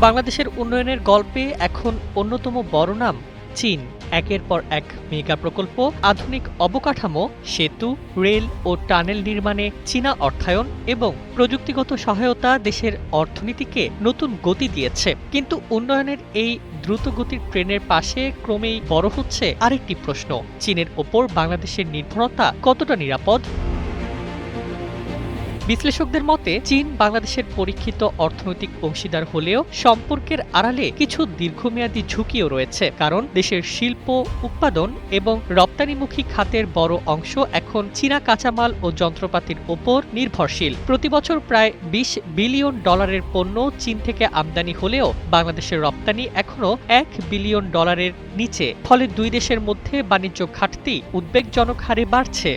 বাংলাদেশের উন্নয়নের গল্পে এখন অন্যতম বড় নাম চীন। একের পর এক মেগা প্রকল্প, আধুনিক অবকাঠামো, সেতু, রেল ও টানেল নির্মাণে চীনা অর্থায়ন এবং প্রযুক্তিগত সহায়তা দেশের অর্থনীতিকে নতুন গতি দিয়েছে। কিন্তু উন্নয়নের এই দ্রুতগতির ট্রেনের পাশে ক্রমেই বড় হচ্ছে আরেকটি প্রশ্ন: চীনের ওপর বাংলাদেশের নির্ভরতা কতটা নিরাপদ? বিশ্লেষকদের মতে চীন বাংলাদেশের পরীক্ষিত অর্থনৈতিক অংশীদার হলেও সম্পর্কের আড়ালে কিছু দীর্ঘমেয়াদী ঝুঁকিও রয়েছে, কারণ দেশের শিল্প, উৎপাদন এবং রপ্তানিমুখী খাতের বড় অংশ এখন চীনা কাঁচামাল ও যন্ত্রপাতির ওপর নির্ভরশীল। প্রতিবছর প্রায় $20 বিলিয়ন পণ্য চীন থেকে আমদানি হলেও বাংলাদেশের রপ্তানি এখনও $1 বিলিয়ন নিচে। ফলে দুই দেশের মধ্যে বাণিজ্য ঘাটতি উদ্বেগজনক হারে বাড়ছে।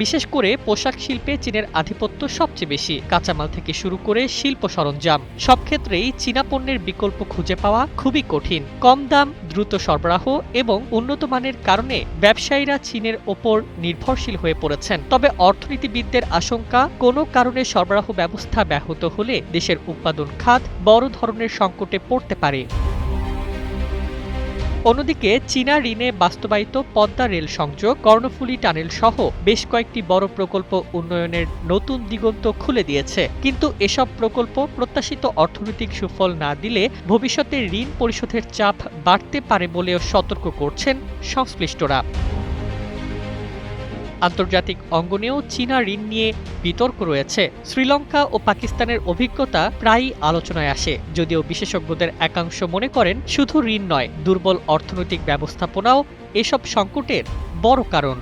বিশেষ করে পোশাক শিল্পে চীনের আধিপত্য সবচেয়ে বেশি। কাঁচামাল থেকে শুরু করে শিল্প সরঞ্জাম সব ক্ষেত্রেই চীনা পণ্যের বিকল্প খুঁজে পাওয়া খুবই কঠিন। কম দাম, দ্রুত সরবরাহ এবং উন্নত মানের কারণে ব্যবসায়ীরা চীনের ওপর নির্ভরশীল হয়ে পড়েছেন। তবে অর্থনীতিবিদদের আশঙ্কা, কোনো কারণে সরবরাহ ব্যবস্থা ব্যাহত হলে দেশের উৎপাদন খাত বড় ধরনের সংকটে পড়তে পারে। অন্যদিকে চীনা ঋণে বাস্তবায়িত পদ্মা রেল সংযোগ, কর্ণফুলী টানেল সহ বেশ কয়েকটি বড় প্রকল্প উন্নয়নের নতুন দিগন্ত খুলে দিয়েছে। কিন্তু এসব প্রকল্প প্রত্যাশিত অর্থনৈতিক সুফল না দিলে ভবিষ্যতে ঋণ পরিশোধের চাপ বাড়তে পারে বলেও সতর্ক করছেন সংশ্লিষ্টরা। আন্তর্জাতিক অঙ্গনেও চীনা ঋণ নিয়ে বিতর্ক রয়েছে। শ্রীলঙ্কা ও পাকিস্তানের অভিজ্ঞতা প্রায়ই আলোচনায় আসে, যদিও বিশেষজ্ঞদের একাংশ মনে করেন শুধু ঋণ নয়, দুর্বল অর্থনৈতিক ব্যবস্থাপনাও এসব সংকটের বড় কারণ।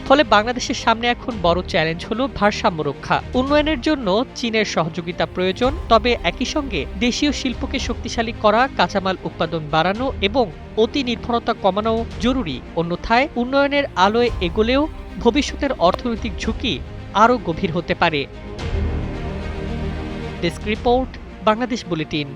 ফলে বাংলাদেশের সামনে এখন বড় চ্যালেঞ্জ হলো ভারসাম্য রক্ষা। উন্নয়নের জন্য চীনের সহযোগিতা প্রয়োজন, তবে একই সঙ্গে দেশীয় শিল্পকে শক্তিশালী করা, কাঁচামাল উৎপাদন বাড়ানো এবং অতি নির্ভরতা কমানো জরুরি। অন্যথায় উন্নয়নের আলোয় এগোলেও ভবিষ্যতের অর্থনৈতিক ঝুঁকি আরও গভীর হতে পারে। Desk report, Bangladesh bulletin.